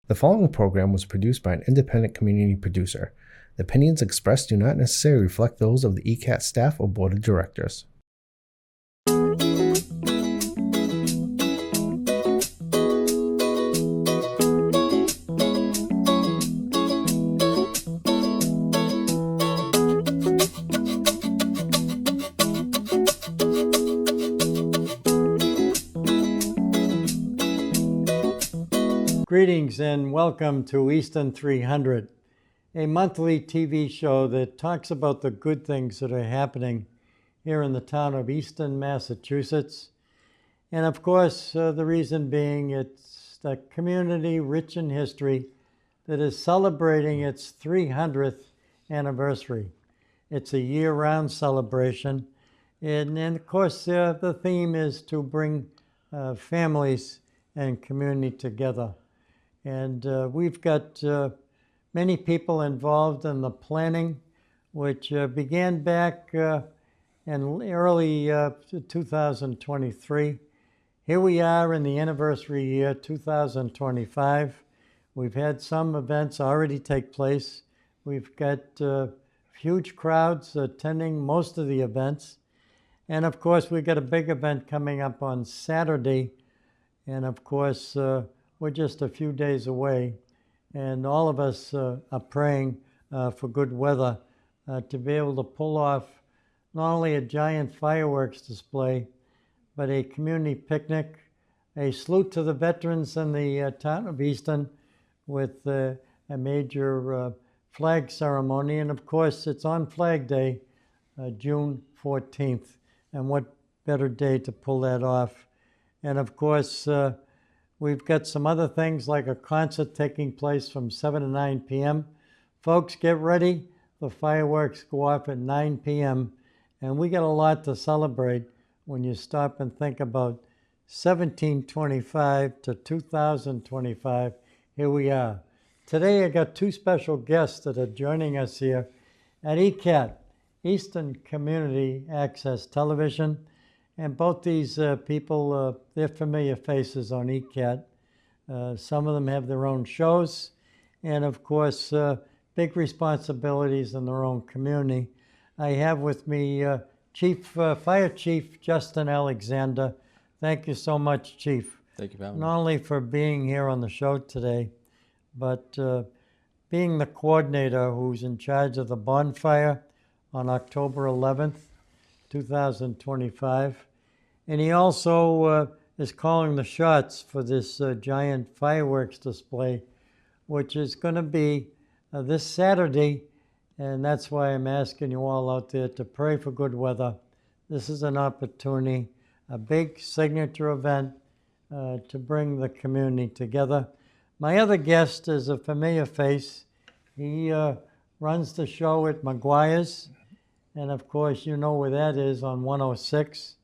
The following program was produced by an independent community producer. The opinions expressed do not necessarily reflect those of the ECAT staff or board of directors. Greetings and welcome to Easton 300, a monthly TV show that talks about the good things that are happening here in the town of Easton, Massachusetts. And of course, the reason being it's a community rich in history that is celebrating its 300th anniversary. It's a year-round celebration. And of course, the theme is to bring families and community together. And we've got many people involved in the planning, which began back in early 2023. Here we are in the anniversary year 2025. We've had some events already take place. We've got huge crowds attending most of the events. And of course, we've got a big event coming up on Saturday. And of course, we're just a few days away, and all of us are praying for good weather to be able to pull off not only a giant fireworks display, but a community picnic, a salute to the veterans in the town of Easton with a major flag ceremony. And of course, it's on Flag Day, June 14th. And what better day to pull that off? And of course, we've got some other things like a concert taking place from 7 to 9 p.m. Folks, get ready. The fireworks go off at 9 p.m. And we got a lot to celebrate when you stop and think about 1725 to 2025. Here we are. Today I got two special guests that are joining us here at ECAT, Easton Community Access Television. And both these people, they're familiar faces on ECAT. Some of them have their own shows and, of course, big responsibilities in their own community. I have with me Fire Chief Juston Alexander. Thank you so much, Chief. Thank you for having me. Not only for being here on the show today, but being the coordinator who's in charge of the bonfire on October 11th. 2025. And he also is calling the shots for this giant fireworks display, which is going to be this Saturday. And that's why I'm asking you all out there to pray for good weather. This is an opportunity, a big signature event to bring the community together. My other guest is a familiar face. He runs the show at McGuire's. And of course, you know where that is on 106.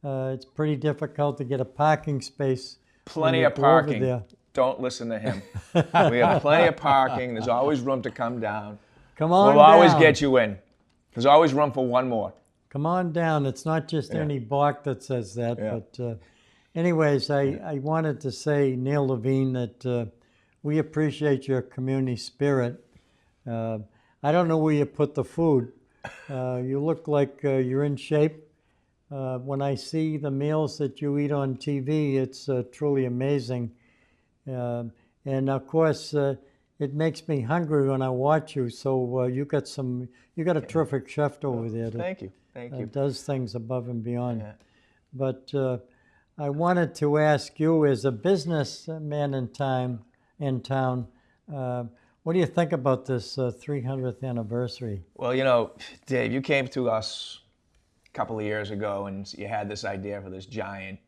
It's pretty difficult to get a parking space. Plenty of parking. Don't listen to him. We have plenty of parking. There's always room to come down. Come on down. We'll always get you in. There's always room for one more. Come on down. It's not just any block that says that. Yeah. But anyways, I wanted to say, Neil Levine, that we appreciate your community spirit. I don't know where you put the food. You look like you're in shape. When I see the meals that you eat on TV, it's truly amazing. And of course, it makes me hungry when I watch you. So you got a terrific chef over there. Thank you. Does things above and beyond. Yeah. But I wanted to ask you, as a businessman in town, what do you think about this 300th anniversary? Well, you know, Dave, you came to us a couple of years ago and you had this idea for this giant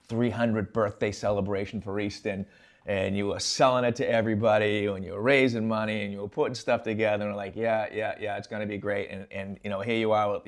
300th birthday celebration for Easton. And you were selling it to everybody and you were raising money and you were putting stuff together and like, yeah, it's going to be great. And you know, here you are,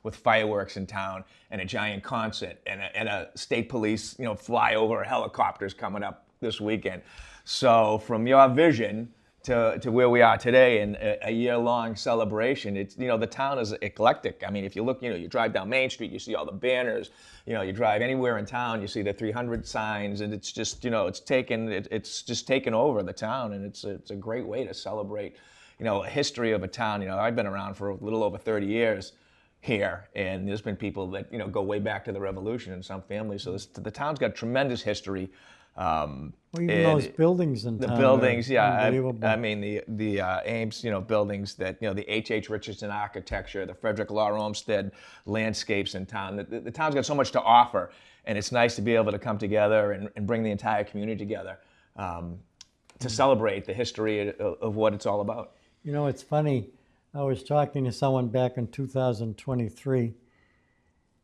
with fireworks in town and a giant concert and a state police, flyover helicopters coming up this weekend. So from your vision, to where we are today in a year-long celebration. It's, the town is eclectic. I mean, if you look, you drive down Main Street, you see all the banners. You drive anywhere in town, you see the 300 signs, and it's just, it's just taken over the town, and it's a great way to celebrate, a history of a town. I've been around for a little over 30 years here, and there's been people that go way back to the Revolution in some families. So the town's got tremendous history. Well, even those buildings in The town buildings, are yeah. unbelievable. I mean, the Ames, buildings that, the H.H. Richardson architecture, the Frederick Law Olmsted landscapes in town. The town's got so much to offer, and it's nice to be able to come together and bring the entire community together to celebrate the history of what it's all about. It's funny. I was talking to someone back in 2023,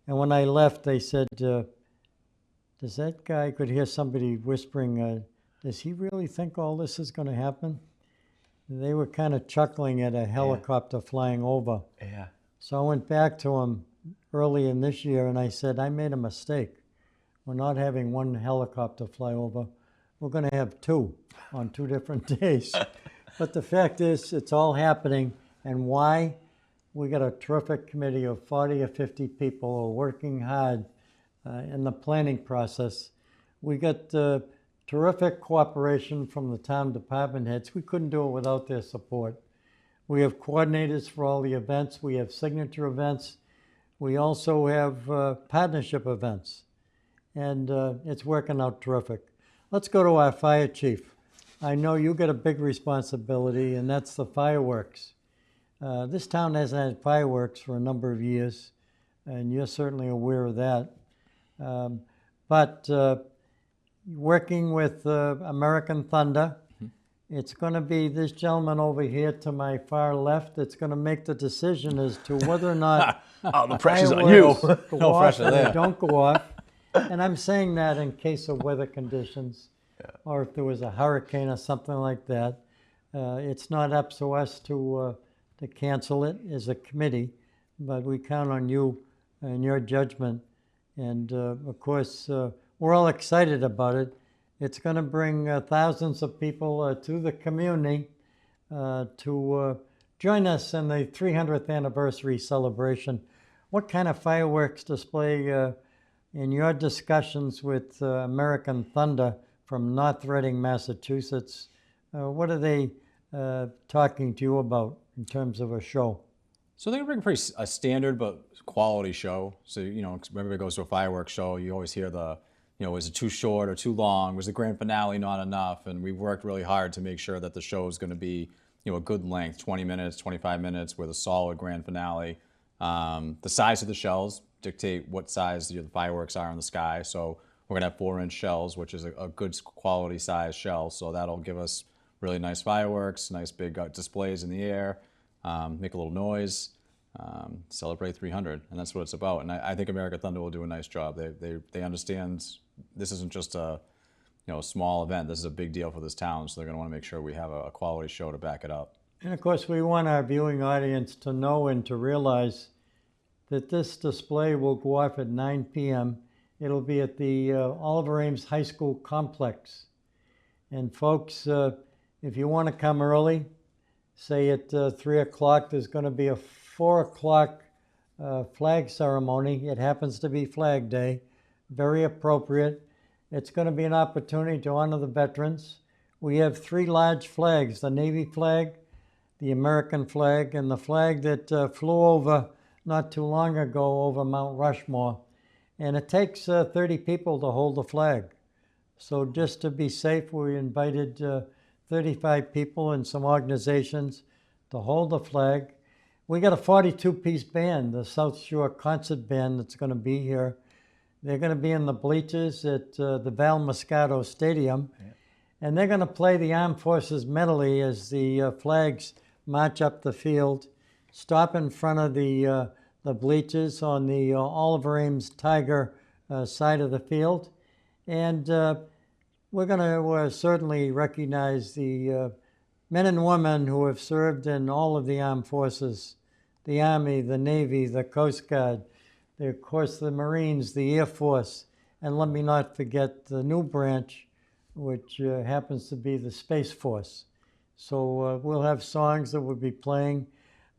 and when I left, they said, does that guy, could hear somebody whispering, does he really think all this is going to happen? And they were kind of chuckling at a helicopter flying over. Yeah. So I went back to him early in this year and I said, I made a mistake. We're not having one helicopter fly over. We're going to have two on 2 different days. But the fact is, it's all happening. And why? We got a terrific committee of 40 or 50 people who are working hard in the planning process. We got terrific cooperation from the town department heads. We couldn't do it without their support. We have coordinators for all the events. We have signature events. We also have partnership events. And it's working out terrific. Let's go to our fire chief. I know you got a big responsibility, and that's the fireworks. This town hasn't had fireworks for a number of years, and you're certainly aware of that. But working with American Thunder, it's going to be this gentleman over here to my far left that's going to make the decision as to whether or not Oh, the pressure's on you. fireworks go off or they don't go off. And I'm saying that in case of weather conditions, or if there was a hurricane or something like that. It's not up to us to cancel it as a committee, but we count on you and your judgment. And of course, we're all excited about it. It's going to bring thousands of people to the community to join us in the 300th anniversary celebration. What kind of fireworks display in your discussions with American Thunder from North Reading, Massachusetts? What are they talking to you about in terms of a show? So they're going to bring a standard but quality show. So, whenever it goes to a fireworks show, you always hear is it too short or too long? Was the grand finale not enough? And we've worked really hard to make sure that the show is going to be, a good length, 20 minutes, 25 minutes with a solid grand finale. The size of the shells dictate what size the fireworks are in the sky. So we're going to have 4-inch shells, which is a good quality size shell. So that'll give us really nice fireworks, nice big displays in the air, make a little noise, celebrate 300. And that's what it's about. And I think American Thunder will do a nice job. They understand this isn't just a small event. This is a big deal for this town. So they're going to want to make sure we have a quality show to back it up. And of course, we want our viewing audience to know and to realize that this display will go off at 9 p.m. It'll be at the Oliver Ames High School complex. And folks, if you want to come early, say at 3 o'clock, there's going to be a 4 o'clock flag ceremony. It happens to be Flag Day, very appropriate. It's going to be an opportunity to honor the veterans. We have 3 large flags, the Navy flag, the American flag, and the flag that flew over not too long ago over Mount Rushmore. And it takes 30 people to hold the flag. So just to be safe, we invited 35 people and some organizations to hold the flag. We got a 42-piece band, the South Shore Concert Band, that's going to be here. They're going to be in the bleachers at the Val Moscato Stadium. Yeah. And they're going to play the Armed Forces medley as the flags march up the field, stop in front of the bleachers on the Oliver Ames Tiger side of the field. And we're going to certainly recognize the men and women who have served in all of the armed forces, the Army, the Navy, the Coast Guard, of course the Marines, the Air Force, and let me not forget the new branch, which happens to be the Space Force. So we'll have songs that we'll be playing.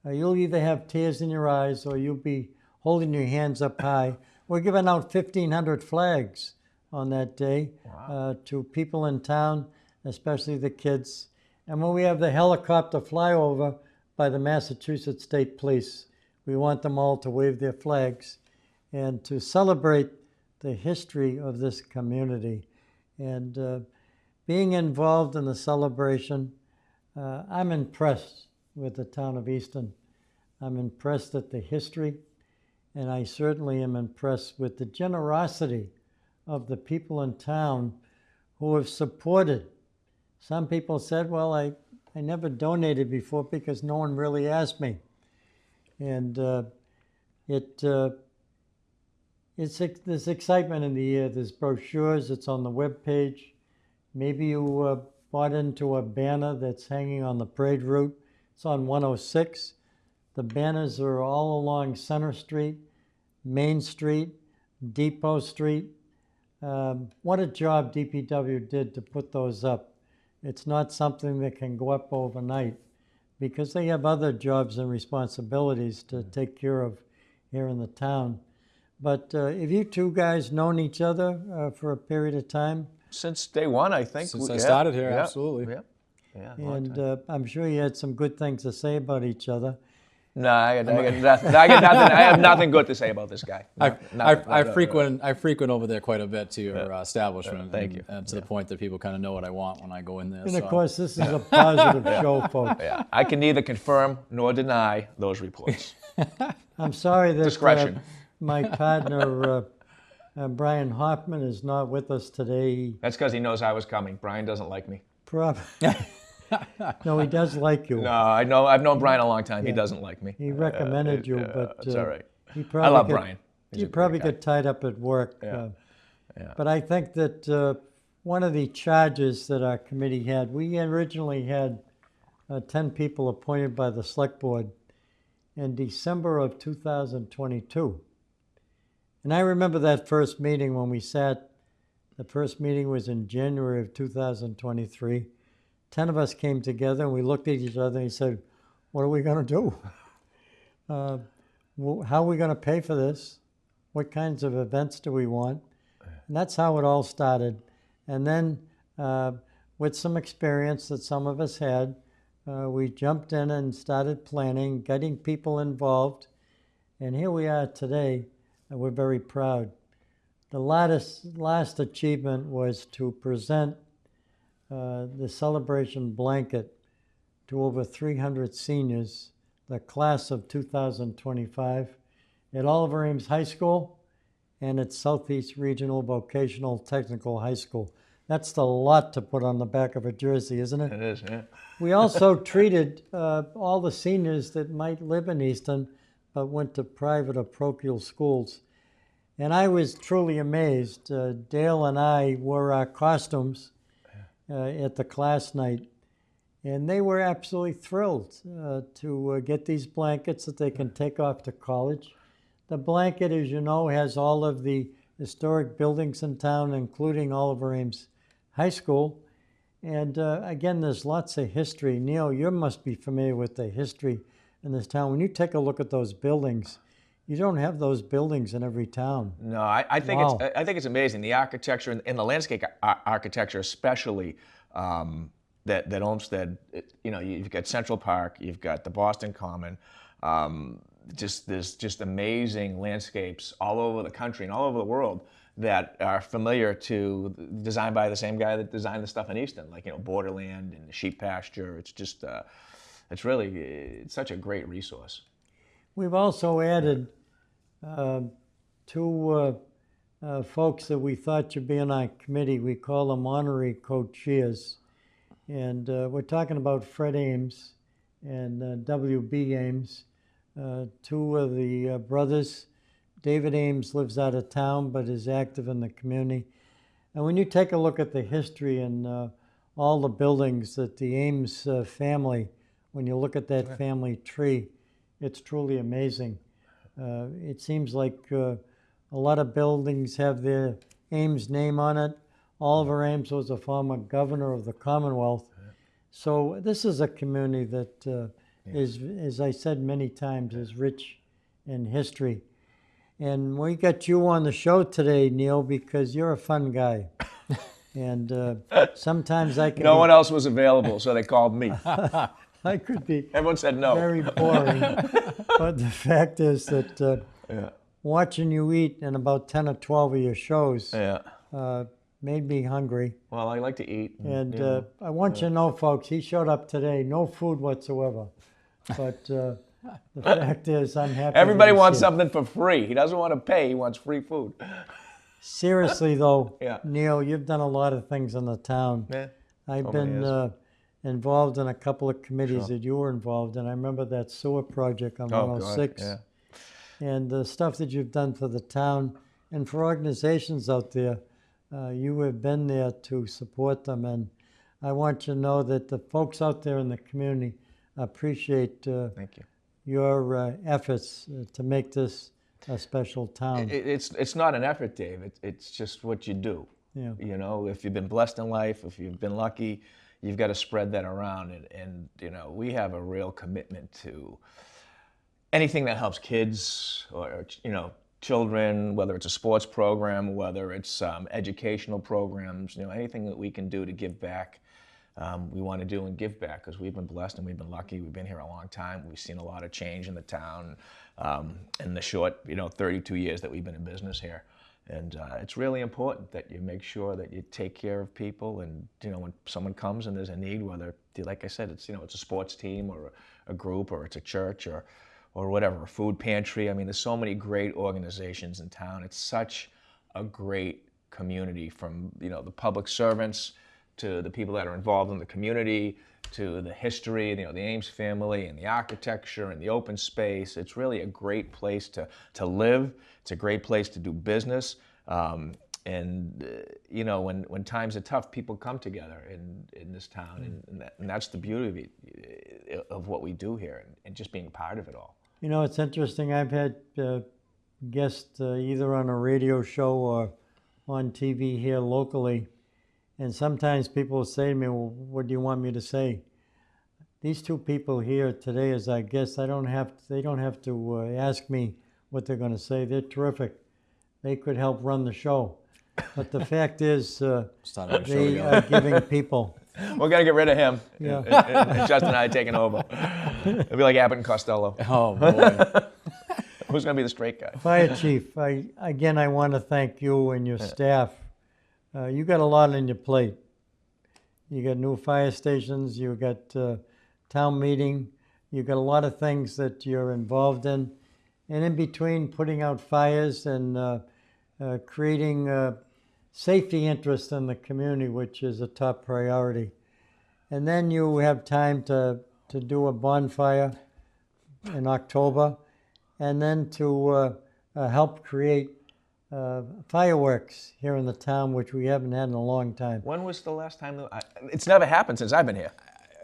You'll either have tears in your eyes or you'll be holding your hands up high. We're giving out 1,500 flags on that day to people in town, especially the kids. And when we have the helicopter flyover by the Massachusetts State Police, we want them all to wave their flags and to celebrate the history of this community. And being involved in the celebration, I'm impressed with the town of Easton. I'm impressed at the history, and I certainly am impressed with the generosity of the people in town who have supported. Some people said, well, I never donated before because no one really asked me. And there's excitement in the air. There's brochures, it's on the webpage. Maybe you bought into a banner that's hanging on the parade route. It's on 106. The banners are all along Center Street, Main Street, Depot Street. What a job DPW did to put those up. It's not something that can go up overnight because they have other jobs and responsibilities to take care of here in the town. But have you two guys known each other for a period of time? Since day one, I think. Since I started here, yeah, absolutely. Yeah. And I'm sure you had some good things to say about each other. No, I got nothing. I have nothing good to say about this guy. I frequent over there quite a bit to your establishment. Thank you. And to the point that people kind of know what I want when I go in there. And of course, this is a positive show, folks. Yeah, I can neither confirm nor deny those reports. I'm sorry that Discretion. My partner, Brian Hoffman, is not with us today. That's because he knows I was coming. Brian doesn't like me. No, he does like you. No, I know. I've known Brian a long time. He doesn't like me. He recommended you, but it's all right. He I love Brian. He's You a great probably guy. get tied up at work. Yeah. But I think that one of the charges that our committee had, we originally had 10 people appointed by the Select Board in December of 2022. And I remember that first meeting when we sat. The first meeting was in January of 2023. 10 of us came together and we looked at each other and he said, what are we going to do? How are we going to pay for this? What kinds of events do we want? And that's how it all started. And then with some experience that some of us had, we jumped in and started planning, getting people involved. And here we are today, and we're very proud. The last achievement was to present the celebration blanket to over 300 seniors, the class of 2025, at Oliver Ames High School and at Southeast Regional Vocational Technical High School. That's a lot to put on the back of a jersey, isn't it? It is, yeah. We also treated all the seniors that might live in Easton but went to private or parochial schools. And I was truly amazed. Dale and I wore our costumes at the class night, and they were absolutely thrilled to get these blankets that they can take off to college. The blanket, as you know, has all of the historic buildings in town, including Oliver Ames High School. And again, there's lots of history. Neil, you must be familiar with the history in this town. When you take a look at those buildings, you don't have those buildings in every town. No, I think Wow. I think it's amazing, the architecture and the landscape architecture, especially that Olmsted. You've got Central Park, you've got the Boston Common. There's just amazing landscapes all over the country and all over the world that are familiar to, designed by the same guy that designed the stuff in Easton, like Borderland and the sheep pasture. It's just it's such a great resource. We've also added two folks that we thought should be on our committee. We call them honorary co-chairs. And we're talking about Fred Ames and W.B. Ames, two of the brothers. David Ames lives out of town but is active in the community. And when you take a look at the history and all the buildings that the Ames family, when you look at that family tree, it's truly amazing. It seems like a lot of buildings have their Ames name on it. Oliver Ames was a former governor of the Commonwealth. So this is a community that is, as I said many times, is rich in history. And we got you on the show today, Neil, because you're a fun guy. And sometimes I can No one else was available, so they called me. I could be Everyone said no. very boring. But the fact is that watching you eat in about 10 or 12 of your shows made me hungry. Well, I like to eat. And I want you to know, folks, he showed up today, no food whatsoever. But the fact is, I'm happy. Everybody that he's wants here. something for free. He doesn't want to pay. He wants free food. Seriously, though, Yeah. Neil, you've done a lot of things in the town. Yeah. I've Over the been years. involved in a couple of committees that you were involved in. I remember that sewer project on Oh, 106. God. Yeah. And the stuff that you've done for the town and for organizations out there. You have been there to support them. And I want you to know that the folks out there in the community appreciate Thank you. your efforts to make this a special town. It's not an effort, Dave. It's just what you do. Yeah. You know, if you've been blessed in life, if you've been lucky, you've got to spread that around. And you know, we have a real commitment to anything that helps kids or, you know, children, whether it's a sports program, whether it's educational programs, you know, anything that we can do to give back. We want to do and give back because we've been blessed and we've been lucky. We've been here a long time. We've seen a lot of change in the town in the short, 32 years that we've been in business here. And it's really important that you make sure that you take care of people. And when someone comes and there's a need, whether, like I said, it's it's a sports team or a group or it's a church or whatever, a food pantry. I mean, there's so many great organizations in town. It's such a great community, from the public servants to the people that are involved in the community, to the history, the Ames family and the architecture and the open space. It's really a great place to live. It's a great place to do business. When times are tough, people come together in this town, and that's the beauty of what we do here, and just being part of it all. It's interesting. I've had guests either on a radio show or on TV here locally. And sometimes people will say to me, well, what do you want me to say? These two people here today as our guests, they don't have to ask me what they're going to say. They're terrific. They could help run the show. But the fact is, they are giving people. We're going to get rid of him. Yeah. And Justin and I are taking over. It'll be like Abbott and Costello. Oh, boy. Who's going to be the straight guy? Fire Chief, I want to thank you and your staff. You got a lot on your plate. You got new fire stations, you got town meeting, you got a lot of things that you're involved in. And in between putting out fires and creating safety interest in the community, which is a top priority. And then you have time to do a bonfire in October, and then to help create fireworks here in the town, which we haven't had in a long time. When was the last time? It's never happened since I've been here.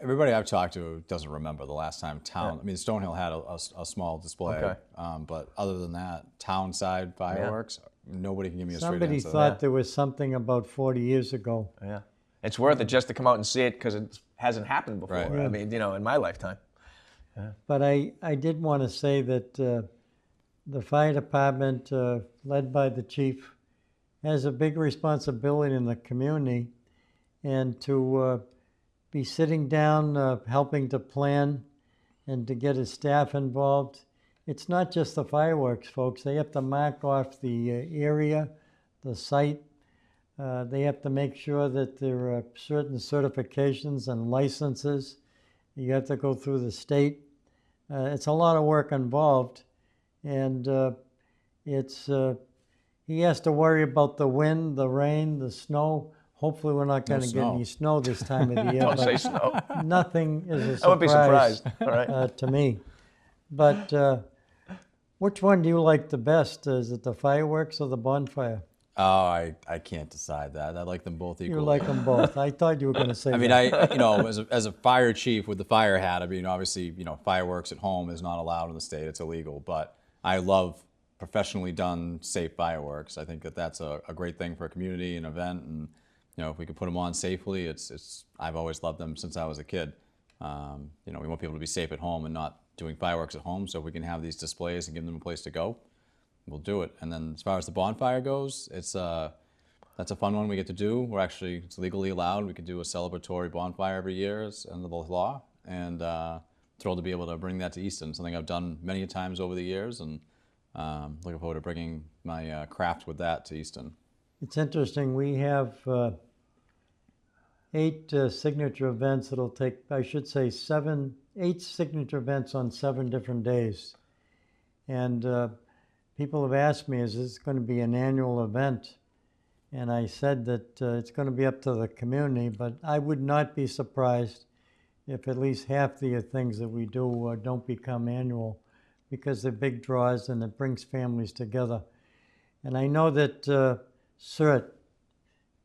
Everybody I've talked to doesn't remember the last time town. I mean, Stonehill had a small display, Okay. but other than that, town side fireworks, nobody can give me a straight Somebody answer. thought there was something about 40 years ago. Yeah. It's worth it just to come out and see it because it hasn't happened before. Right. I mean, in my lifetime. But I did want to say that the fire department, led by the chief, has a big responsibility in the community, and to be sitting down, helping to plan and to get his staff involved. It's not just the fireworks, folks. They have to mark off the area, the site. They have to make sure that there are certain certifications and licenses. You have to go through the state. It's a lot of work involved, and he has to worry about the wind, the rain, the snow. Hopefully we're not going to get any snow this time of the year. Don't say but snow. nothing is a I wouldn't be surprise surprised. All right. to me. But which one do you like the best? Is it the fireworks or the bonfire? Oh, I can't decide that. I like them both equally. You like them both. I thought you were going to say I mean, that. as a fire chief with the fire hat, I mean, obviously, fireworks at home is not allowed in the state. It's illegal. But I love professionally done, safe fireworks. I think that's a great thing for a community, an event, and if we could put them on safely, I've always loved them since I was a kid. We want people to be safe at home and not doing fireworks at home. So if we can have these displays and give them a place to go, we'll do it. And then as far as the bonfire goes, that's a fun one we get to do. It's legally allowed. We can do a celebratory bonfire every year under the law, and thrilled to be able to bring that to Easton, something I've done many times over the years, and looking forward to bringing my craft with that to Easton. It's interesting. We have 8 signature events that'll take, I should say, 8 signature events on 7 different days. And people have asked me, is this going to be an annual event? And I said that it's going to be up to the community, but I would not be surprised if at least half the things that we do don't become annual, because they're big draws and it brings families together. And I know that CERT,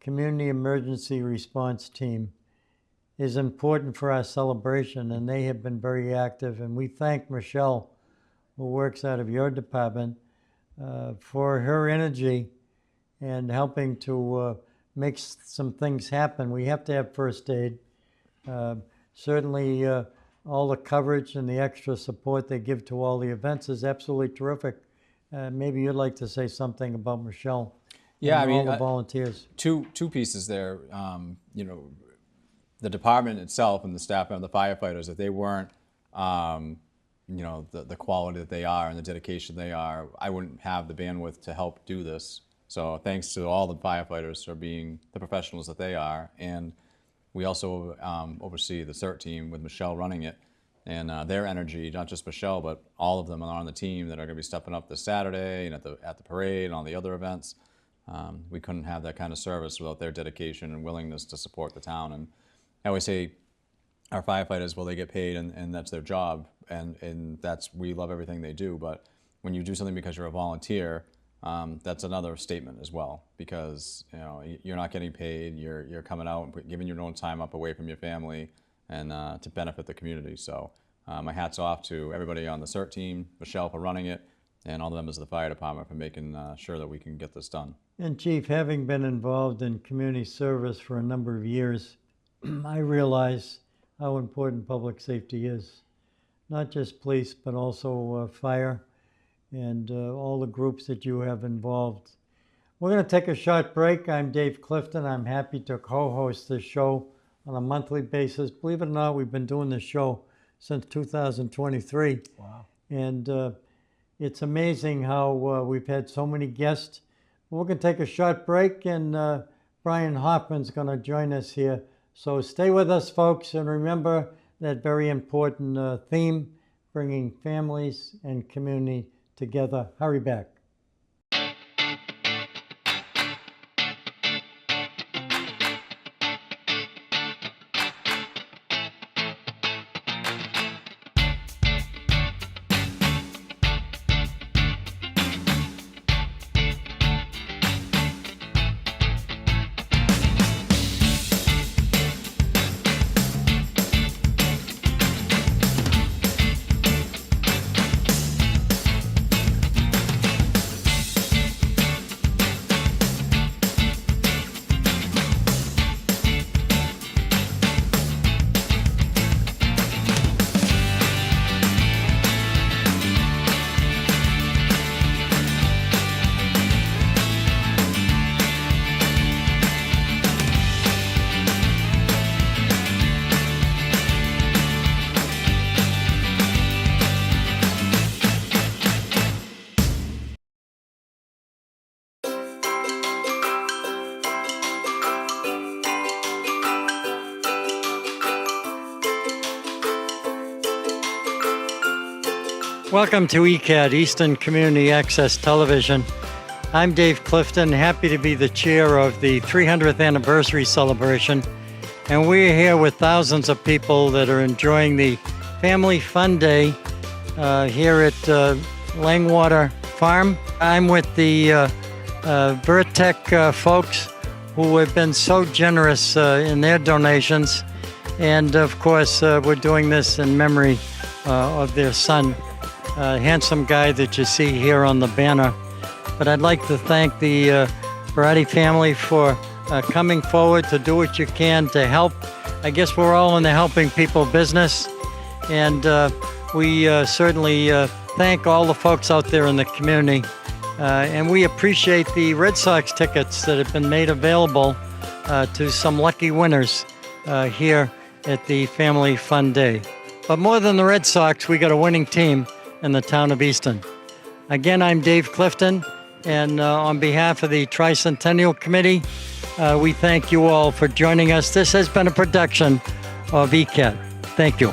Community Emergency Response Team, is important for our celebration, and they have been very active. And we thank Michelle, who works out of your department, for her energy and helping to make some things happen. We have to have first aid. Certainly all the coverage and the extra support they give to all the events is absolutely terrific. Maybe you'd like to say something about Michelle. Yeah, and all the volunteers. Two pieces there. The department itself and the staff and the firefighters, if they weren't, the quality that they are and the dedication they are, I wouldn't have the bandwidth to help do this. So thanks to all the firefighters for being the professionals that they are. And we also oversee the CERT team with Michelle running it, and their energy, not just Michelle, but all of them are on the team that are going to be stepping up this Saturday and at the parade and all the other events. We couldn't have that kind of service without their dedication and willingness to support the town. And I always say our firefighters, well, they get paid and that's their job, and we love everything they do. But when you do something because you're a volunteer, that's another statement as well, because you're not getting paid. You're coming out and giving your own time up away from your family and to benefit the community. So my hat's off to everybody on the CERT team, Michelle for running it, and all the members of the fire department for making sure that we can get this done. And Chief, having been involved in community service for a number of years, I realize how important public safety is. Not just police, but also fire and all the groups that you have involved. We're going to take a short break. I'm Dave Clifton. I'm happy to co-host this show on a monthly basis. Believe it or not, we've been doing this show since 2023. Wow. And it's amazing how we've had so many guests. We're going to take a short break, and Brian Hoffman's going to join us here. So stay with us, folks, and remember that very important theme, bringing families and community together. Hurry back. Welcome to ECAT, Easton Community Access Television. I'm Dave Clifton, happy to be the chair of the 300th anniversary celebration. And we're here with thousands of people that are enjoying the Family Fun Day here at Langwater Farm. I'm with the Vertec folks who have been so generous in their donations. And of course, we're doing this in memory of their son, handsome guy that you see here on the banner. But I'd like to thank the Barati family for coming forward to do what you can to help. I guess we're all in the helping people business, and we certainly thank all the folks out there in the community, and we appreciate the Red Sox tickets that have been made available to some lucky winners here at the Family Fun Day. But more than the Red Sox, we got a winning team in the town of Easton. Again, I'm Dave Clifton, and on behalf of the Tricentennial Committee, we thank you all for joining us. This has been a production of ECAT. Thank you.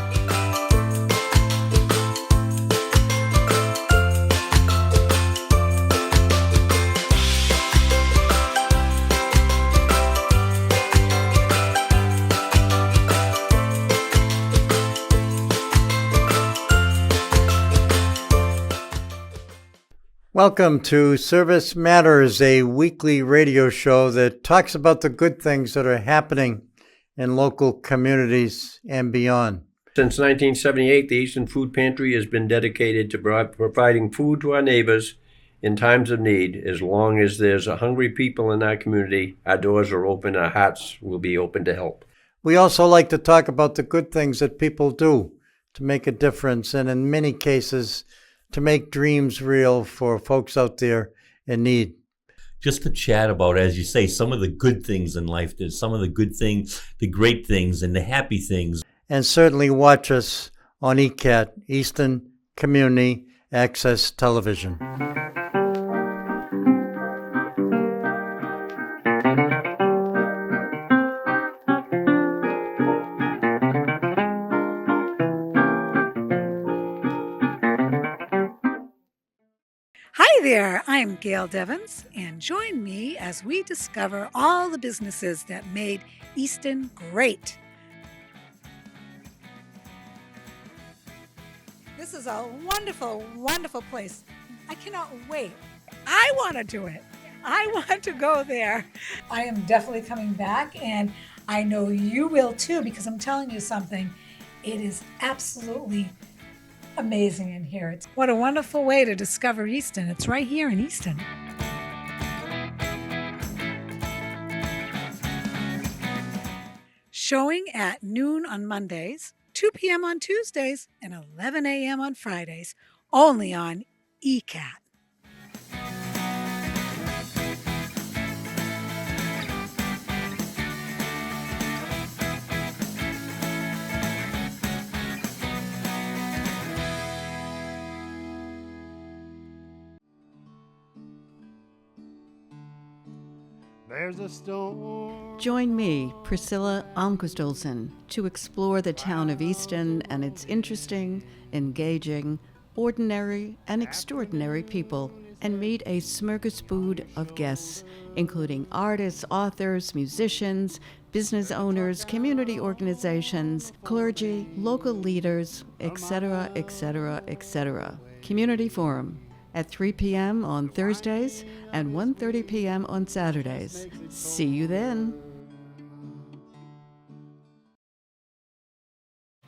Welcome to Service Matters, a weekly radio show that talks about the good things that are happening in local communities and beyond. Since 1978, the Easton Food Pantry has been dedicated to providing food to our neighbors in times of need. As long as there's hungry people in our community, our doors are open, our hearts will be open to help. We also like to talk about the good things that people do to make a difference, and in many cases, to make dreams real for folks out there in need. Just to chat about, as you say, some of the good things in life. There's some of the good things, the great things, and the happy things. And certainly watch us on ECAT, Easton Community Access Television. Hi there, I'm Gail Devins, and join me as we discover all the businesses that made Easton great. This is a wonderful, wonderful place. I cannot wait. I want to do it. I want to go there. I am definitely coming back, and I know you will too, because I'm telling you something. It is absolutely amazing in here. What a wonderful way to discover Easton. It's right here in Easton. Showing at noon on Mondays, 2 p.m. on Tuesdays, and 11 a.m. on Fridays, only on ECAT. There's a storm. Join me, Priscilla Almquist-Olsen, to explore the town of Easton and its interesting, engaging, ordinary, and extraordinary people, and meet a smorgasbord of guests, including artists, authors, musicians, business owners, community organizations, clergy, local leaders, etc., etc., etc. Community Forum at 3 p.m. on Thursdays and 1:30 p.m. on Saturdays. See you then.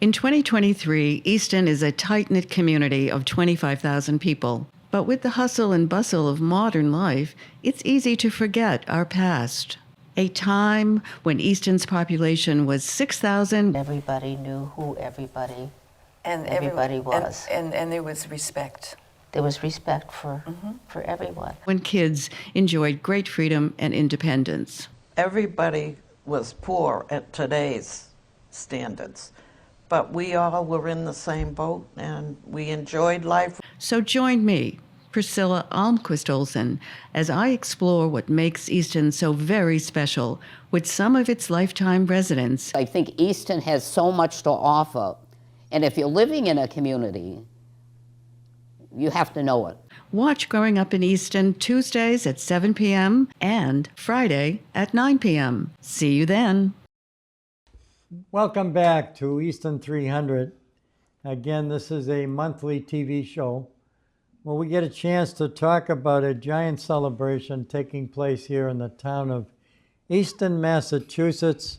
In 2023, Easton is a tight-knit community of 25,000 people. But with the hustle and bustle of modern life, it's easy to forget our past. A time when Easton's population was 6,000. Everybody knew who everybody everybody was. And there was respect. There was respect for everyone. When kids enjoyed great freedom and independence. Everybody was poor at today's standards, but we all were in the same boat and we enjoyed life. So join me, Priscilla Almquist-Olsen, as I explore what makes Easton so very special with some of its lifetime residents. I think Easton has so much to offer, and if you're living in a community, you have to know it. Watch Growing Up in Easton Tuesdays at 7 p.m. and Friday at 9 p.m. See you then. Welcome back to Easton 300. Again, this is a monthly TV show where we get a chance to talk about a giant celebration taking place here in the town of Easton, Massachusetts.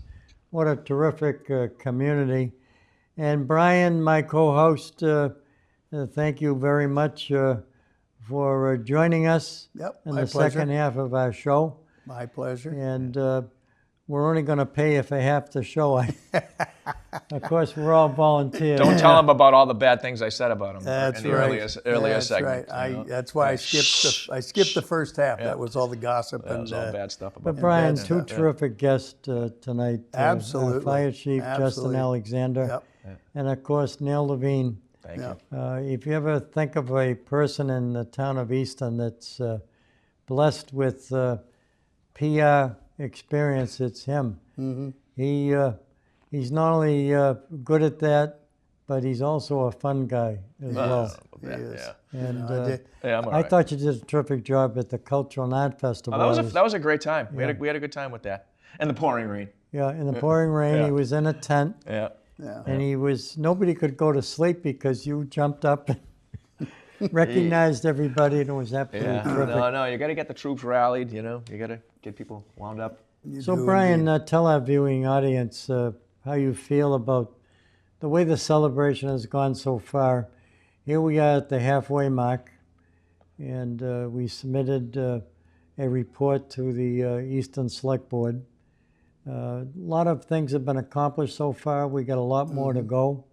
What a terrific community. And Brian, my co-host, thank you very much for joining us in the second half of our show. My pleasure. And we're only going to pay if they have to show. Of course, we're all volunteers. Don't tell them about all the bad things I said about them That's in the right. earlier That's segment. right. you know? That's why I skipped the first half. Yeah. That was all the gossip That and was all bad stuff about But them. Brian, bad two stuff. terrific guests tonight. Absolutely. Our Fire Chief, Absolutely. Juston Alexander, Yep. and of course, Neil Levine. Thank Yeah. you. If you ever think of a person in the town of Easton that's blessed with PR experience, it's him. Mm-hmm. He's not only good at that, but he's also a fun guy as well. He is. Yeah. And Yeah, I'm all I right. thought you did a terrific job at the Cultural and Art Festival. Oh, I was- that was a great time. We had a good time with that. And the pouring rain. yeah, in the pouring rain, Yeah. he was in a tent, Yeah. Yeah. and nobody could go to sleep because you jumped up and recognized everybody, and it was absolutely Yeah. terrific. No, you got to get the troops rallied, you know. You got to get people wound up. You So do Brian, indeed. tell our viewing audience how you feel about the way the celebration has gone so far. Here we are at the halfway mark, and we submitted a report to the Easton Select Board. A lot of things have been accomplished so far. We got a lot more to go.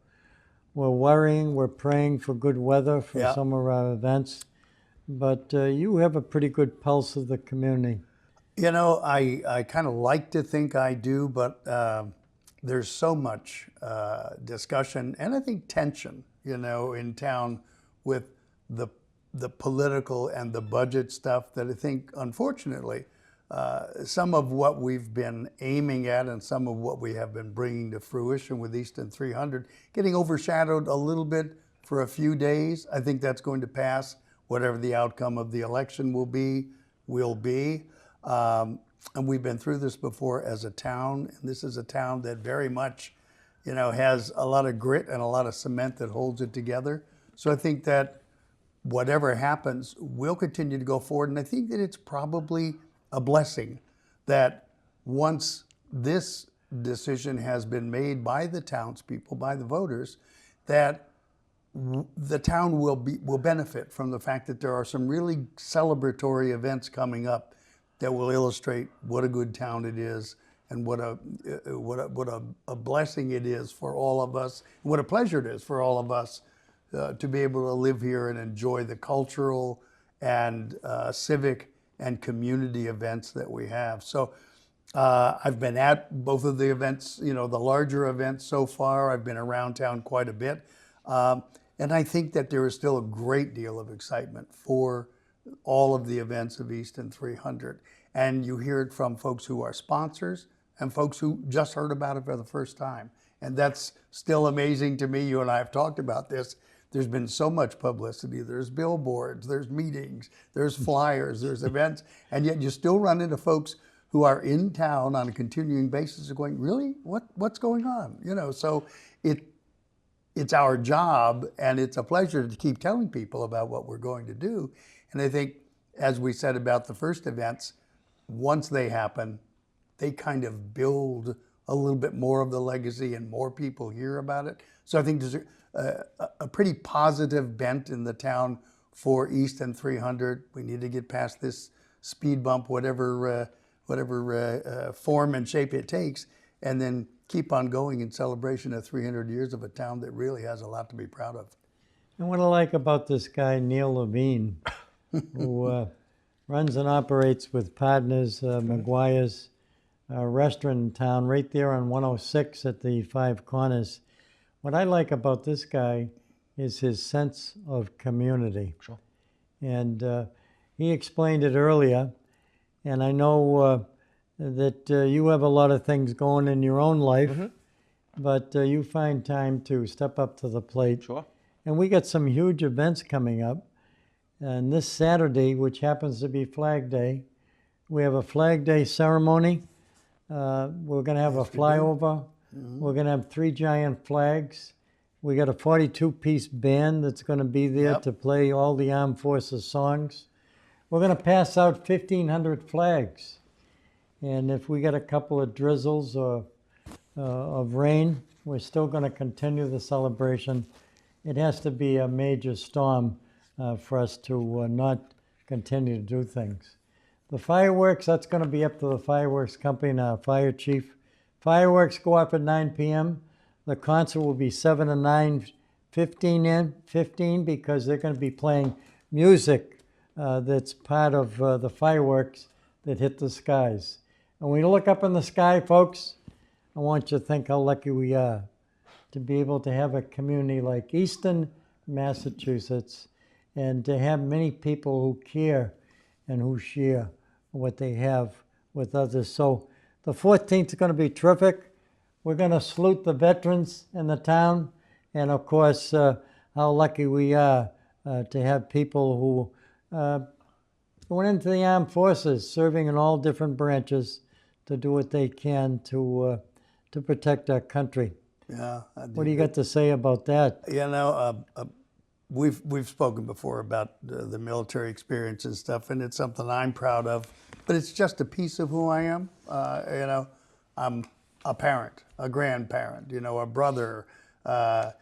We're worrying, we're praying for good weather for Yeah. some of our events, but you have a pretty good pulse of the community. You know, I kind of like to think I do, but there's so much discussion and I think tension, you know, in town with the political and the budget stuff that I think, unfortunately, some of what we've been aiming at and some of what we have been bringing to fruition with Easton 300 getting overshadowed a little bit for a few days. I think that's going to pass. Whatever the outcome of the election will be, will be. And we've been through this before as a town, and this is a town that very much, you know, has a lot of grit and a lot of cement that holds it together. So I think that whatever happens, we'll continue to go forward, and I think that it's probably a blessing that once this decision has been made by the townspeople, by the voters, that the town will benefit from the fact that there are some really celebratory events coming up that will illustrate what a good town it is and what a blessing it is for all of us, and what a pleasure it is for all of us to be able to live here and enjoy the cultural and civic and community events that we have. So I've been at both of the events, you know, the larger events so far. I've been around town quite a bit. And I think that there is still a great deal of excitement for all of the events of Easton 300. And you hear it from folks who are sponsors and folks who just heard about it for the first time. And that's still amazing to me. You and I have talked about this. There's been so much publicity. There's billboards, there's meetings, there's flyers, there's events, and yet you still run into folks who are in town on a continuing basis going, really? What's going on? You know, so it's our job, and it's a pleasure to keep telling people about what we're going to do. And I think, as we said about the first events, once they happen, they kind of build a little bit more of the legacy and more people hear about it. So I think there's a pretty positive bent in the town for Easton 300. We need to get past this speed bump, whatever form and shape it takes, and then keep on going in celebration of 300 years of a town that really has a lot to be proud of. And what I like about this guy, Neil Levine, who runs and operates with partners, McGuire's restaurant in town, right there on 106 at the Five Corners. What I like about this guy is his sense of community. Sure. And he explained it earlier, and I know that you have a lot of things going in your own life, but you find time to step up to the plate. Sure. And we got some huge events coming up. And this Saturday, which happens to be Flag Day, we have a Flag Day ceremony. We're going to have a flyover. We're going to have 3 giant flags. We got a 42-piece band that's going to be there to play all the Armed Forces songs. We're going to pass out 1,500 flags. And if we get a couple of drizzles or of rain, we're still going to continue the celebration. It has to be a major storm for us to not continue to do things. The fireworks, that's going to be up to the fireworks company and our fire chief. Fireworks go off at 9 p.m. The concert will be 7 to 9:15 because they're going to be playing music that's part of the fireworks that hit the skies. And when you look up in the sky, folks, I want you to think how lucky we are to be able to have a community like Easton, Massachusetts, and to have many people who care and who share what they have with others. So the 14th is going to be terrific. We're going to salute the veterans in the town, and of course, how lucky we are to have people who went into the armed forces, serving in all different branches to do what they can to protect our country. Yeah. What do you got to say about that? You know, we've spoken before about the military experience and stuff, and it's something I'm proud of. But it's just a piece of who I am. You know, I'm a parent, a grandparent, you know, a brother, a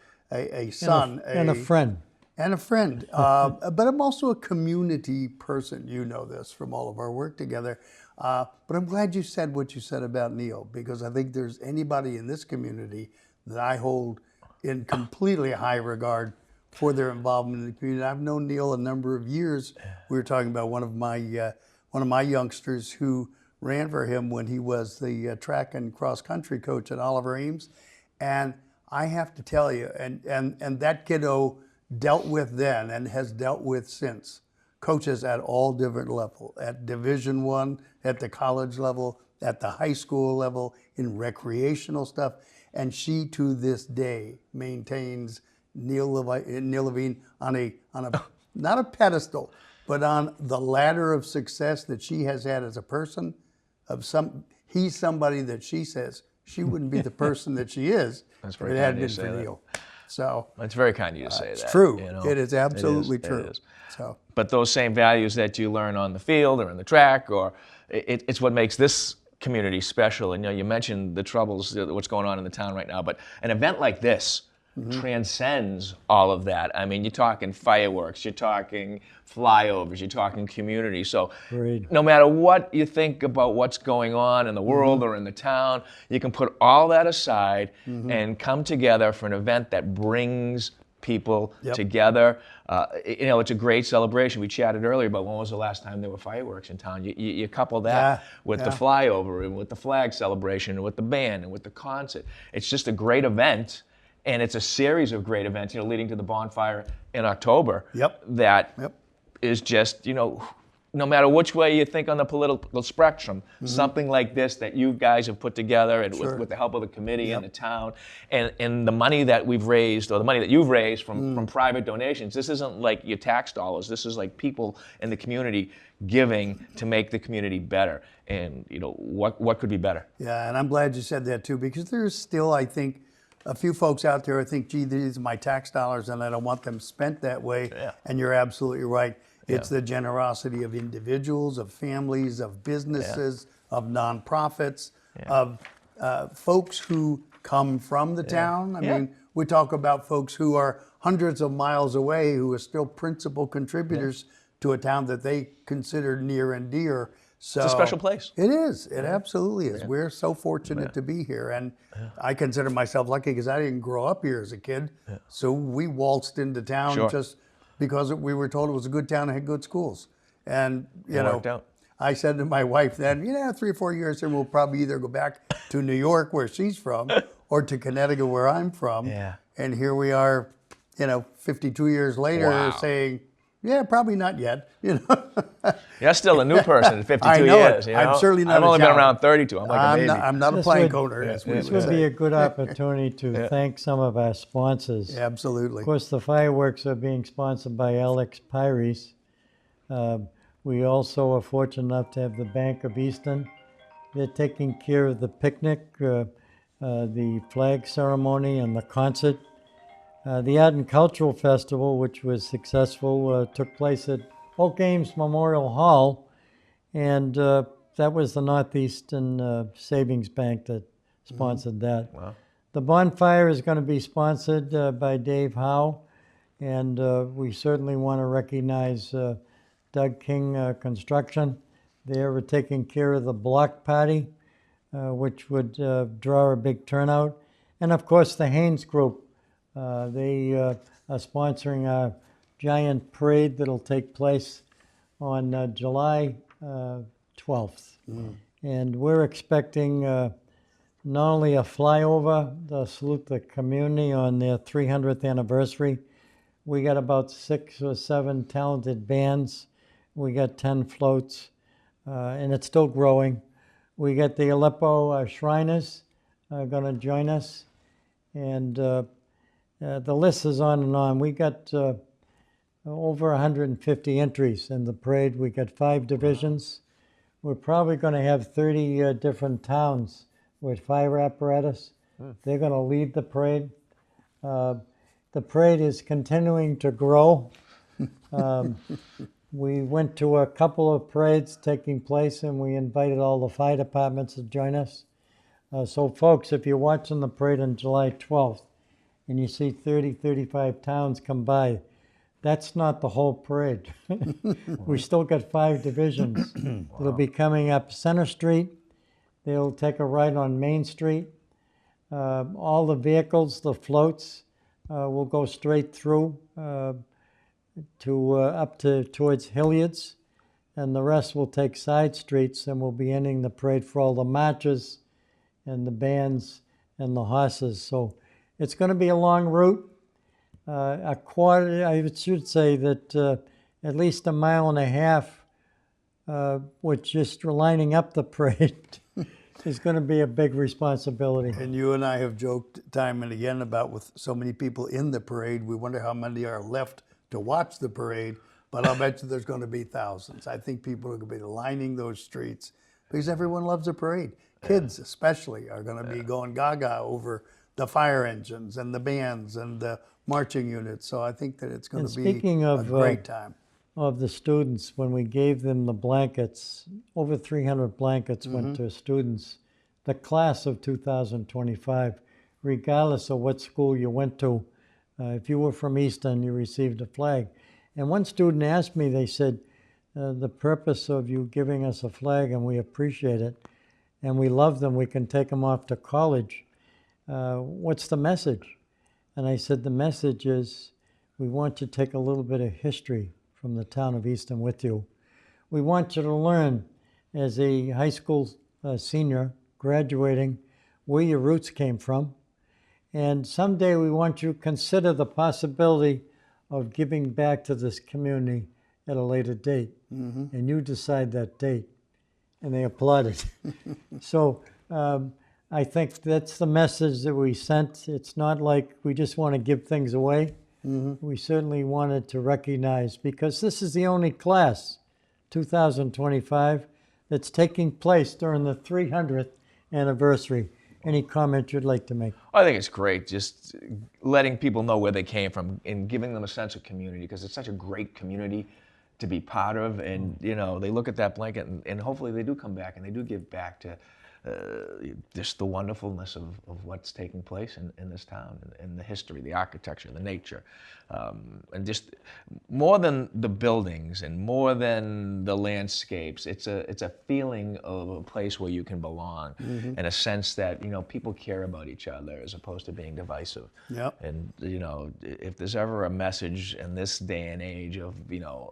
son, and a friend. And a friend. But I'm also a community person. You know this from all of our work together. But I'm glad you said what you said about Neil, because I think there's anybody in this community that I hold in completely high regard for their involvement in the community. I've known Neil a number of years. We were talking about one of my youngsters who ran for him when he was the track and cross country coach at Oliver Ames. And I have to tell you, and that kiddo dealt with then and has dealt with since coaches at all different levels, at Division I, at the college level, at the high school level, in recreational stuff. And she, to this day, maintains Neil Levine on a not a pedestal, but on the ladder of success that she has had as a person. He's somebody that she says she wouldn't be the person that she is if it hadn't been for Neil. So it's very kind of you to say that. It's true. You know? It is absolutely true. It is. So, but those same values that you learn on the field or in the track, or it's what makes this community special. And you know, you mentioned the troubles, what's going on in the town right now, but an event like this transcends all of that. I mean, you're talking fireworks, you're talking flyovers, you're talking community. So no matter what you think about what's going on in the world or in the town, you can put all that aside and come together for an event that brings people together. You know, it's a great celebration. We chatted earlier about when was the last time there were fireworks in town. You couple that with the flyover and with the flag celebration and with the band and with the concert. It's just a great event. And it's a series of great events, you know, leading to the bonfire in October. That is just, you know, no matter which way you think on the political spectrum, something like this that you guys have put together and with the help of the committee and the town, and the money that we've raised, or the money that you've raised from private donations, this isn't like your tax dollars. This is like people in the community giving to make the community better. And, you know, what could be better? Yeah, and I'm glad you said that too, because there's still, I think, a few folks out there who think, gee, these are my tax dollars and I don't want them spent that way. And you're absolutely right. It's the generosity of individuals, of families, of businesses, of nonprofits, of folks who come from the town. I mean, we talk about folks who are hundreds of miles away who are still principal contributors to a town that they consider near and dear. So it's a special place. It is. It absolutely is. We're so fortunate to be here. And I consider myself lucky because I didn't grow up here as a kid. So we waltzed into town just because we were told it was a good town and had good schools. And, you know, I said to my wife then, 3 or 4 years and we'll probably either go back to New York where she's from or to Connecticut where I'm from. And here we are, 52 years later saying, yeah, probably not yet. You're still a new person at 52 I know years. It. You know? I'm certainly not. I've only been around 32. I'm like a baby. I'm not a plank owner. This would be a good opportunity to thank some of our sponsors. Absolutely. Of course, the fireworks are being sponsored by Alex Pyres. We also are fortunate enough to have the Bank of Easton. They're taking care of the picnic, the flag ceremony, and the concert. The Art and Cultural Festival, which was successful, took place at Oak Ames Memorial Hall, and that was the Northeastern Savings Bank that sponsored that. Wow. The bonfire is going to be sponsored by Dave Howe, and we certainly want to recognize Doug King Construction They're taking care of the block party, which would draw a big turnout. And of course, the Haynes Group. They are sponsoring a giant parade that'll take place on July 12th. And we're expecting not only a flyover to salute the community on their 300th anniversary. We got about 6 or 7 talented bands. We got 10 floats, and it's still growing. We got the Aleppo Shriners going to join us, and the list is on and on. We got over 150 entries in the parade. We got 5 divisions. We're probably going to have 30 different towns with fire apparatus. They're going to lead the parade. The parade is continuing to grow. We went to a couple of parades taking place, and we invited all the fire departments to join us. So folks, if you're watching the parade on July 12th and you see 30, 35 towns come by, that's not the whole parade. We still got 5 divisions. It'll be coming up Center Street. They'll take a right on Main Street. All the vehicles, the floats, will go straight through towards Hilliard's, and the rest will take side streets, and we'll be ending the parade for all the marchers and the bands and the horses. So it's going to be a long route. I should say that at least 1.5 miles with just lining up the parade is going to be a big responsibility. And you and I have joked time and again about, with so many people in the parade, we wonder how many are left to watch the parade, but I'll bet you there's going to be thousands. I think people are going to be lining those streets because everyone loves a parade. Kids especially are going to be going gaga over the fire engines and the bands and the marching units. So I think that it's going to be a great time. Of the students, when we gave them the blankets, over 300 blankets went to students. The class of 2025, regardless of what school you went to, if you were from Easton, you received a flag. And one student asked me, they said, the purpose of you giving us a flag, and we appreciate it, and we love them, we can take them off to college. What's the message? And I said, the message is, we want you to take a little bit of history from the town of Easton with you. We want you to learn, as a high school senior graduating, where your roots came from. And someday we want you to consider the possibility of giving back to this community at a later date. And you decide that date. And they applauded. So I think that's the message that we sent. It's not like we just want to give things away. We certainly wanted to recognize, because this is the only class, 2025, that's taking place during the 300th anniversary. Any comment you'd like to make? I think it's great, just letting people know where they came from and giving them a sense of community, because it's such a great community to be part of. And, you know, they look at that blanket and hopefully they do come back and they do give back to just the wonderfulness of what's taking place in this town, and the history, the architecture, the nature, and just more than the buildings and more than the landscapes. It's a feeling of a place where you can belong, and a sense that, you know, people care about each other as opposed to being divisive. And, you know, if there's ever a message in this day and age of, you know,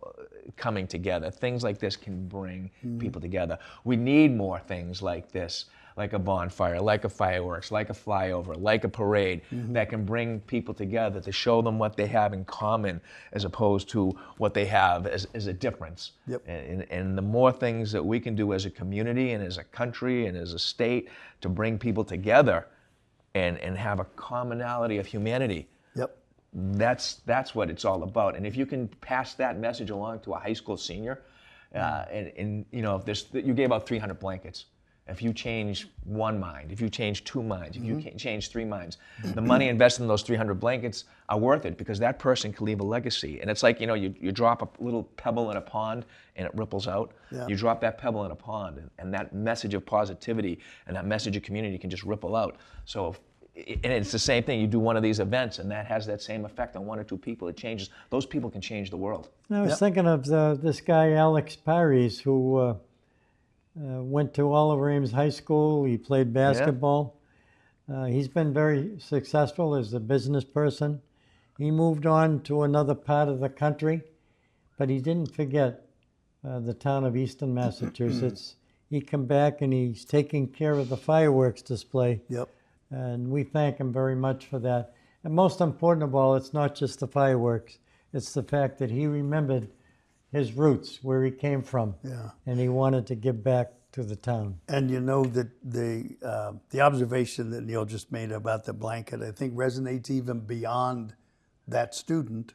coming together, things like this can bring people together. We need more things like this, like a bonfire, like a fireworks, like a flyover, like a parade, that can bring people together to show them what they have in common as opposed to what they have as a difference. And the more things that we can do as a community and as a country and as a state to bring people together and have a commonality of humanity, that's what it's all about. And if you can pass that message along to a high school senior, and you know, if you gave out 300 blankets, if you change one mind, if you change 2 minds, if you change 3 minds, the money invested in those 300 blankets are worth it, because that person can leave a legacy. And it's like, you know, you drop a little pebble in a pond and it ripples out. You drop that pebble in a pond, and that message of positivity and that message of community can just ripple out. So and it's the same thing. You do one of these events, and that has that same effect on 1 or 2 people. It changes. Those people can change the world. I was thinking of this guy, Alex Paris, who went to Oliver Ames High School. He played basketball. He's been very successful as a business person. He moved on to another part of the country, but he didn't forget the town of Easton, Massachusetts. He come back and he's taking care of the fireworks display. Yep. And we thank him very much for that. And most important of all, it's not just the fireworks. It's the fact that he remembered his roots, where he came from. Yeah. And he wanted to give back to the town. And you know that the observation that Neil just made about the blanket, I think resonates even beyond that student.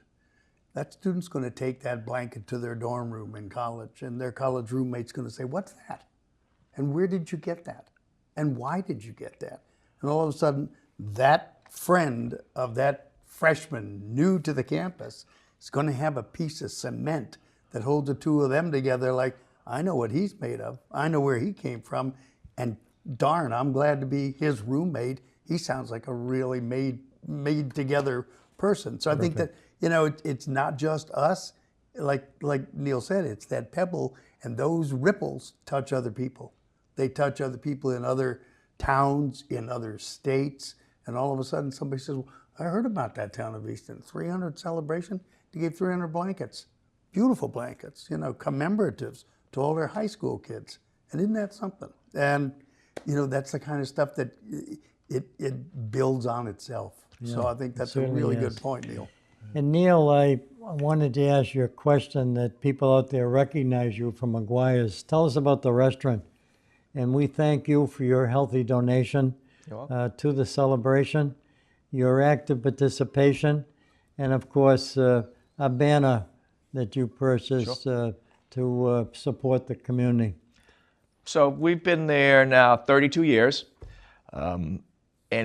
That student's going to take that blanket to their dorm room in college, and their college roommate's going to say, "What's that? And where did you get that? And why did you get that?" And all of a sudden, that friend of that freshman new to the campus is going to have a piece of cement that holds the two of them together, like, I know what he's made of. I know where he came from. And darn, I'm glad to be his roommate. He sounds like a really made together person. So I think that, you know, it's not just us. Like Neil said, it's that pebble, and those ripples touch other people. They touch other people in other towns, in other states, and all of a sudden somebody says, well, I heard about that Town of Easton, 300 celebration. They gave 300 blankets, beautiful blankets, you know, commemoratives to all their high school kids. And isn't that something? And, you know, that's the kind of stuff that it builds on itself. Yeah, so I think that's a certainly really is. good point, Neil. And Neil, I wanted to ask you a question that people out there recognize you from McGuire's. Tell us about the restaurant. And we thank you for your healthy donation to the celebration, your active participation, and of course, a banner that you purchased to support the community. So we've been there now 32 years, and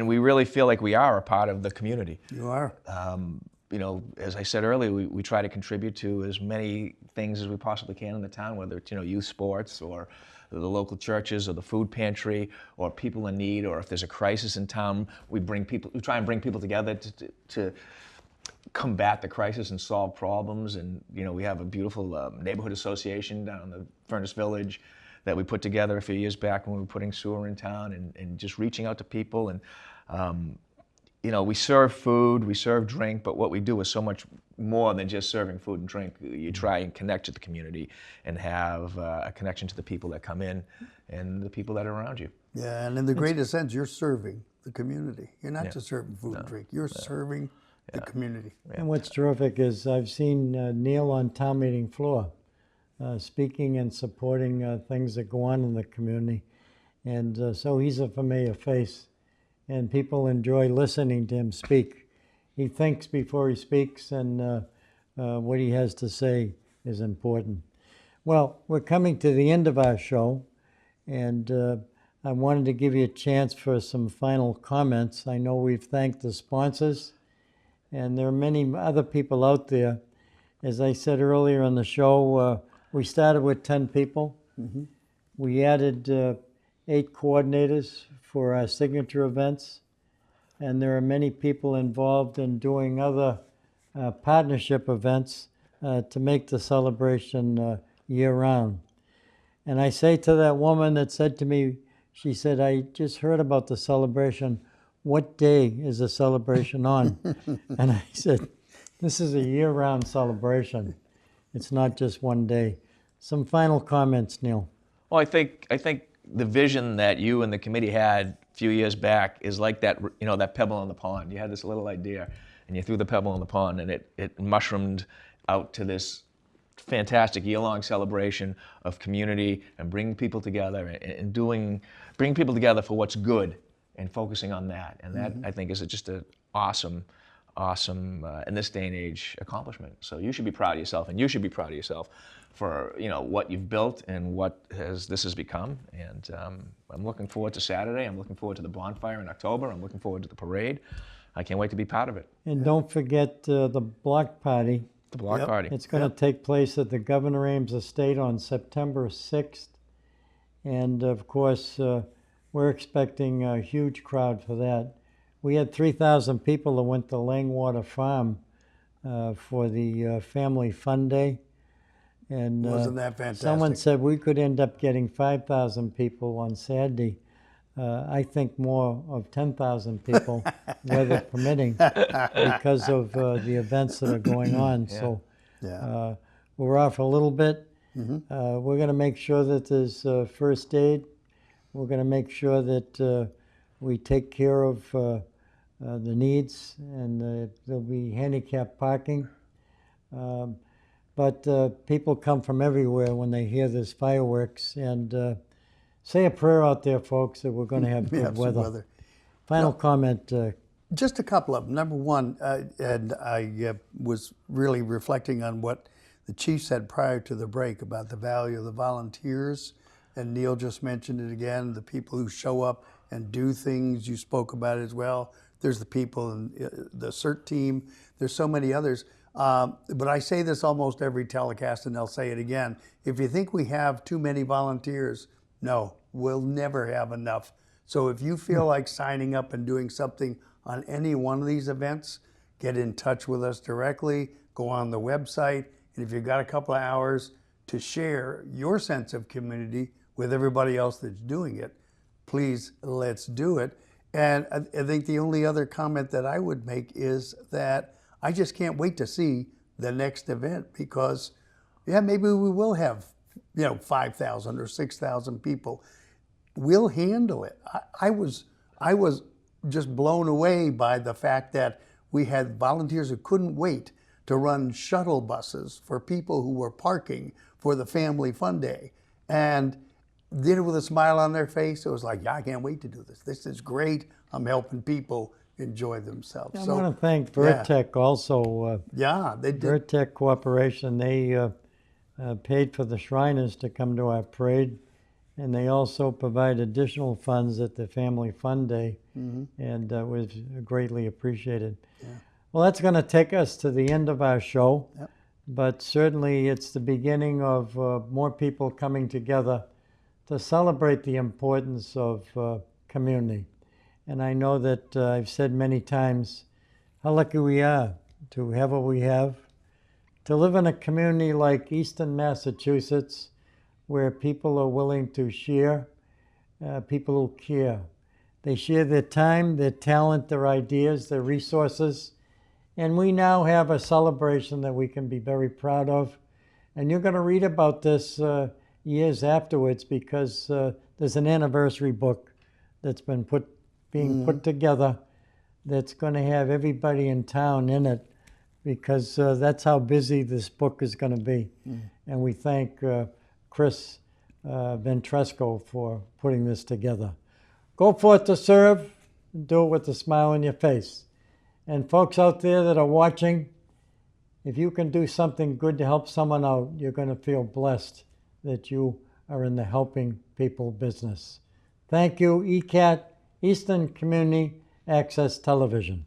we really feel like we are a part of the community. You are. You know, as I said earlier, we try to contribute to as many things as we possibly can in the town, whether it's, you know, youth sports or the local churches or the food pantry or people in need, or if there's a crisis in town, we try and bring people together to combat the crisis and solve problems. And, you know, we have a beautiful neighborhood association down in the Furnace Village that we put together a few years back when we were putting sewer in town, and just reaching out to people. And, you know, we serve food, we serve drink, but what we do is so much more than just serving food and drink. You try and connect to the community and have a connection to the people that come in and the people that are around you. Yeah, and in the greatest sense, you're serving the community. You're not just serving food and drink. You're serving the community. And what's terrific is I've seen Neil on town meeting floor speaking and supporting things that go on in the community. And so he's a familiar face, and people enjoy listening to him speak. He thinks before he speaks, and what he has to say is important. Well, we're coming to the end of our show, and I wanted to give you a chance for some final comments. I know we've thanked the sponsors, and there are many other people out there. As I said earlier in the show, we started with 10 people. Mm-hmm. We added 8 coordinators for our signature events, and there are many people involved in doing other partnership events to make the celebration year-round. And I say to that woman that said to me, she said, I just heard about the celebration. What day is the celebration on? And I said, this is a year-round celebration. It's not just one day. Some final comments, Neil. Well, I think the vision that you and the committee had a few years back is like that, you know, that pebble in the pond. You had this little idea, and you threw the pebble in the pond, and it mushroomed out to this fantastic year-long celebration of community and bringing people together and bringing people together for what's good and focusing on that. And that, I think, is just an awesome, in this day and age, accomplishment. So you should be proud of yourself, and you should be proud of yourself for, you know, what you've built and what this has become. And I'm looking forward to Saturday. I'm looking forward to the bonfire in October. I'm looking forward to the parade. I can't wait to be part of it. And don't forget the block party. The block party. It's going to take place at the Governor Ames Estate on September 6th. And of course, we're expecting a huge crowd for that. We had 3,000 people that went to Langwater Farm for the Family Fun Day. And Wasn't that fantastic? someone said we could end up getting 5,000 people on Saturday. I think more of 10,000 people, weather permitting, because of the events that are going on. So we're off a little bit. We're going to make sure that there's first aid. We're going to make sure that we take care of the needs, and there'll be handicap parking. But people come from everywhere when they hear this fireworks, and say a prayer out there, folks, that we're going to have good weather. Final comment. Just a couple of them. Number one, and I was really reflecting on what the chief said prior to the break about the value of the volunteers, and Neil just mentioned it again, the people who show up and do things. You spoke about it as well. There's the people in the CERT team. There's so many others. But I say this almost every telecast, and I'll say it again. If you think we have too many volunteers, no, we'll never have enough. So if you feel like signing up and doing something on any one of these events, get in touch with us directly, go on the website, and if you've got a couple of hours to share your sense of community with everybody else that's doing it, please, let's do it. And I think the only other comment that I would make is that I just can't wait to see the next event, because, yeah, maybe we will have 5,000 or 6,000 people. We'll handle it. I was just blown away by the fact that we had volunteers who couldn't wait to run shuttle buses for people who were parking for the Family Fun Day, and did it with a smile on their face. It was like, yeah, I can't wait to do this. This is great. I'm helping people enjoy themselves. I want to thank Vertec also. They did. Vertec Corporation, they paid for the Shriners to come to our parade, and they also provide additional funds at the Family Fun Day, and was greatly appreciated. Well, that's going to take us to the end of our show, but certainly it's the beginning of more people coming together to celebrate the importance of community. And I know that I've said many times how lucky we are to have what we have, to live in a community like Easton, Massachusetts, where people are willing to share, people who care. They share their time, their talent, their ideas, their resources, and we now have a celebration that we can be very proud of. And you're going to read about this years afterwards, because there's an anniversary book that's been being put together that's going to have everybody in town in it, because that's how busy this book is going to be. And we thank Chris Ventresco for putting this together. Go forth to serve, do it with a smile on your face. And folks out there that are watching, if you can do something good to help someone out, you're going to feel blessed that you are in the helping people business. Thank you, ECAT, Easton Community Access Television.